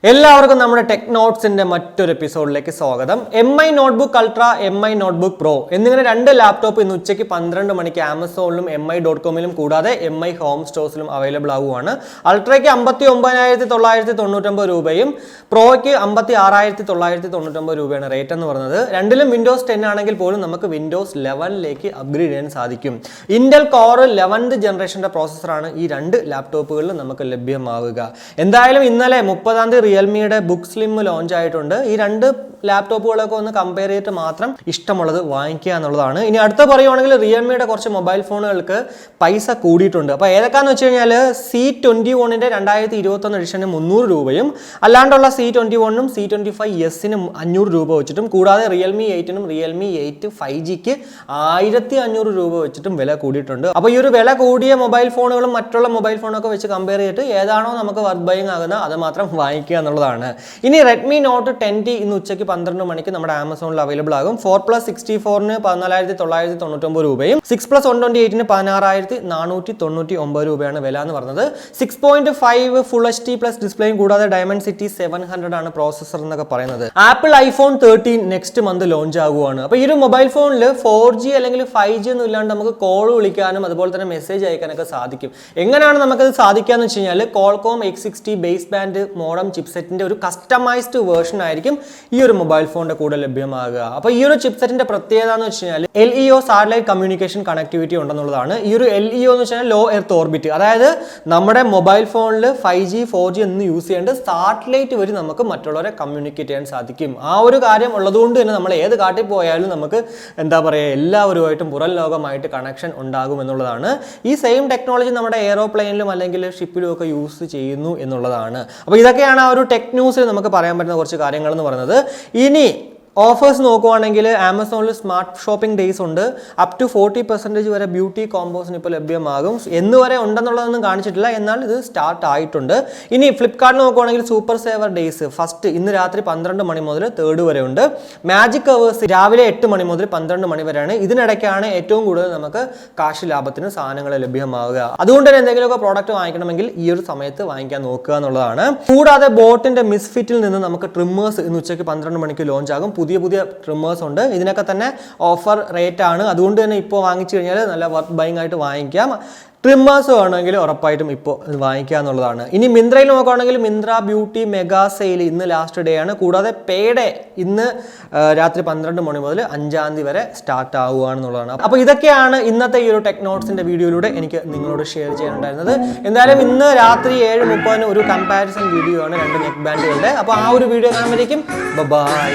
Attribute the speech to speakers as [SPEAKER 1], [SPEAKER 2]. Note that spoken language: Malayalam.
[SPEAKER 1] എല്ലാവർക്കും നമ്മുടെ ടെക് നോട്ട്സിന്റെ മറ്റൊരു എപ്പിസോഡിലേക്ക് സ്വാഗതം. MI notebook ultra, MI notebook pro എന്നിങ്ങനെ രണ്ട് ലാപ്ടോപ്പ് ഇന്ന് ഉച്ചയ്ക്ക് 12 മണിക്ക് ആമസോണിലും MI.com കൂടാതെ MI ഹോം സ്റ്റോഴ്സിലും അവൈലബിൾ ആവുകയാണ്. അൾട്രയ്ക്ക് 59,999 രൂപയും പ്രോയ്ക്ക് 56,999 രൂപയാണ് റേറ്റ് എന്ന് പറയുന്നത്. രണ്ടിലും വിൻഡോസ് 10 ആണെങ്കിൽ പോലും നമുക്ക് വിൻഡോസ് 11ലേക്ക് അപ്ഗ്രേഡ് ചെയ്യാൻ സാധിക്കും. ഇന്റൽ കോർ 11th ജനറേഷന്റെ പ്രോസസ്സറാണ് ഈ രണ്ട് ലാപ്ടോപ്പുകളിൽ നമുക്ക് ലഭ്യമാവുക. എന്തായാലും ഇന്നലെ 30-ാം തീയതി റിയൽമിയുടെ ബുക്ക് സ്ലിം ലോഞ്ച് ആയിട്ടുണ്ട്. ഈ രണ്ട് ലാപ്ടോപ്പുകളൊക്കെ ഒന്ന് കമ്പയർ ചെയ്തിട്ട് മാത്രം ഇഷ്ടമുള്ളത് വാങ്ങിക്കുക എന്നുള്ളതാണ്. ഇനി അടുത്ത പറയുവാണെങ്കിൽ റിയൽമിയുടെ കുറച്ച് മൊബൈൽ ഫോണുകൾക്ക് പൈസ കൂടിയിട്ടുണ്ട്. അപ്പോൾ ഏതൊക്കെയാണെന്ന് വെച്ച് കഴിഞ്ഞാൽ C21ന്റെ 2021 എഡിഷന് 300 രൂപയും അല്ലാണ്ടുള്ള C21നും C25Sനും 500 രൂപ വെച്ചിട്ടും കൂടാതെ റിയൽമി 8നും റിയൽമി 8 5Gക്ക് 1500 രൂപ വെച്ചിട്ടും വില കൂടിയിട്ടുണ്ട്. അപ്പോൾ ഈ ഒരു വില കൂടിയ മൊബൈൽ ഫോണുകളും മറ്റുള്ള മൊബൈൽ ഫോണൊക്കെ വെച്ച് കമ്പയർ ചെയ്തിട്ട് ഏതാണോ നമുക്ക് വർത്ത് ബൈങ് ആകുന്ന അത് മാത്രം വാങ്ങിക്കുക എന്നുള്ളതാണ്. ഇനി റെഡ്മി നോട്ട് 10T ഇന്ന് ഉച്ചയ്ക്ക് 12 മണിക്ക് നമ്മുടെ ആമസോണിൽ അവൈലബിൾ ആകും. 4+64ന് 14,999 രൂപയും 6+128ന് 16,499 രൂപയാണ് വില എന്ന് പറഞ്ഞത്. 6.5 ഫുൾ HD പ്ലസ് ഡിസ്പ്ലേയും കൂടാതെ ഡയമണ്ട് സിറ്റി 700 ആണ് പ്രോസസർ എന്നൊക്കെ പറയുന്നത്. Apple iPhone 13 next month launch ആകുവാണ്. അപ്പോൾ ഈ ഒരു മൊബൈൽ ഫോണിൽ 4G അല്ലെങ്കിൽ 5G ഒന്നും ഇല്ലാണ്ട് നമുക്ക് കോൾ വിളിക്കാനും അതുപോലെ തന്നെ മെസ്സേജ് അയക്കാനൊക്കെ സാധിക്കും. എങ്ങനെയാണ് നമുക്കത് സാധിക്കാന്ന് വെച്ച് കഴിഞ്ഞാൽ Qualcomm X60 base band modem ചിപ്സെറ്റിന്റെ ഒരു കസ്റ്റമൈസ്ഡ് വേർഷൻ ആയിരിക്കും ഈ ഒരു മൊബൈൽ ഫോണിന്റെ കൂടെ ലഭ്യമാകുക. അപ്പോൾ ഈ ഒരു ചിപ്സെറ്റിന്റെ പ്രത്യേകത എന്ന് വെച്ച് കഴിഞ്ഞാൽ LEO സാറ്റലൈറ്റ് കമ്മ്യൂണിക്കേഷൻ കണക്ടിവിറ്റി ഉണ്ടെന്നുള്ളതാണ്. ഈ ഒരു LEO എന്ന് വെച്ചാൽ ലോ എർത്ത് ഓർബിറ്റ്, അതായത് നമ്മുടെ മൊബൈൽ ഫോണിൽ 5G 4G എന്ന് യൂസ് ചെയ്യേണ്ട സാറ്റലൈറ്റ് വഴി നമുക്ക് മറ്റുള്ളവരെ കമ്മ്യൂണിക്കേറ്റ് ചെയ്യാൻ സാധിക്കും. ആ ഒരു കാര്യം ഉള്ളതുകൊണ്ട് തന്നെ നമ്മൾ ഏത് കാട്ടിൽ പോയാലും നമുക്ക് എന്താ പറയുക എല്ലാവരുമായിട്ടും പുറം ലോകമായിട്ട് കണക്ഷൻ ഉണ്ടാകും എന്നുള്ളതാണ്. ഈ സെയിം ടെക്നോളജി നമ്മുടെ എയറോപ്ലെയിനിലും അല്ലെങ്കിൽ ഷിപ്പിലും ഒക്കെ യൂസ് ചെയ്യുന്നു എന്നുള്ളതാണ്. അപ്പോൾ ഇതൊക്കെയാണ് ആ ഒരു ടെക് ന്യൂസിൽ നമുക്ക് പറയാൻ പറ്റുന്ന കുറച്ച് കാര്യങ്ങൾ എന്ന് പറയുന്നത്. ഇനി ഓഫേഴ്സ് നോക്കുവാണെങ്കിൽ ആമസോണിൽ സ്മാർട്ട് ഷോപ്പിംഗ് ഡേയ്സ് ഉണ്ട്. അപ് ടു 40% വരെ ബ്യൂട്ടി കോമ്പോസിന് ഇപ്പോൾ ലഭ്യമാകും. എന്ന് വരെ ഉണ്ടെന്നുള്ളതൊന്നും കാണിച്ചിട്ടില്ല, എന്നാൽ ഇത് സ്റ്റാർട്ട് ആയിട്ടുണ്ട്. ഇനി ഫ്ലിപ്കാർട്ടിൽ നോക്കുവാണെങ്കിൽ സൂപ്പർ സേവർ ഡേയ്സ് ഫസ്റ്റ് ഇന്ന് രാത്രി 12 മണി മുതൽ 3rd വരെ ഉണ്ട്. മാജിക് അവേഴ്സ് രാവിലെ 8 മണി മുതൽ 12 മണി വരെയാണ്. ഇതിനിടയ്ക്കാണ് ഏറ്റവും കൂടുതൽ നമുക്ക് കാശ് ലാഭത്തിന് സാധനങ്ങൾ ലഭ്യമാവുക. അതുകൊണ്ട് തന്നെ എന്തെങ്കിലുമൊക്കെ പ്രോഡക്റ്റ് വാങ്ങിക്കണമെങ്കിൽ ഈ ഒരു സമയത്ത് വാങ്ങിക്കാൻ നോക്കുക എന്നുള്ളതാണ്. കൂടാതെ ബോട്ടിന്റെ മിസ്ഫിറ്റിൽ നിന്ന് നമുക്ക് ട്രിമ്മേഴ്സ് ഇന്ന് ഉച്ചയ്ക്ക് 12 മണിക്ക് ലോഞ്ച് ആകും. പുതിയ ട്രിമ്മേഴ്സ് ഉണ്ട്. ഇതിനൊക്കെ തന്നെ ഓഫർ റേറ്റ് ആണ്. അതുകൊണ്ട് തന്നെ ഇപ്പോൾ വാങ്ങിച്ചു കഴിഞ്ഞാൽ നല്ല വർത്ത് ബൈങ് ആയിട്ട് വാങ്ങിക്കാം. ട്രിമ്മേഴ്സ് വേണമെങ്കിൽ ഉറപ്പായിട്ടും ഇപ്പോൾ വാങ്ങിക്കുക എന്നുള്ളതാണ്. ഇനി മിന്ത്രയിൽ നോക്കുകയാണെങ്കിൽ മിന്ത്ര ബ്യൂട്ടി മെഗാ സെയിൽ ഇന്ന് ലാസ്റ്റ് ഡേ ആണ്. കൂടാതെ പേഡേ ഇന്ന് രാത്രി 12 മണി മുതൽ 5-ാം തീയതി വരെ സ്റ്റാർട്ട് ആവുകയാണെന്നുള്ളതാണ്. അപ്പോൾ ഇതൊക്കെയാണ് ഇന്നത്തെ ഈ ഒരു ടെക് നോട്ട്സിന്റെ വീഡിയോയിലൂടെ എനിക്ക് നിങ്ങളോട് ഷെയർ ചെയ്യാനുണ്ടായിരുന്നത്. എന്തായാലും ഇന്ന് രാത്രി 7:30 ഒരു കമ്പാരിസൺ വീഡിയോ ആണ് രണ്ട് നെക്ക് ബാൻഡുകളുടെ. അപ്പോൾ ആ ഒരു വീഡിയോ കാണുമ്പോഴേക്കും ബൈ.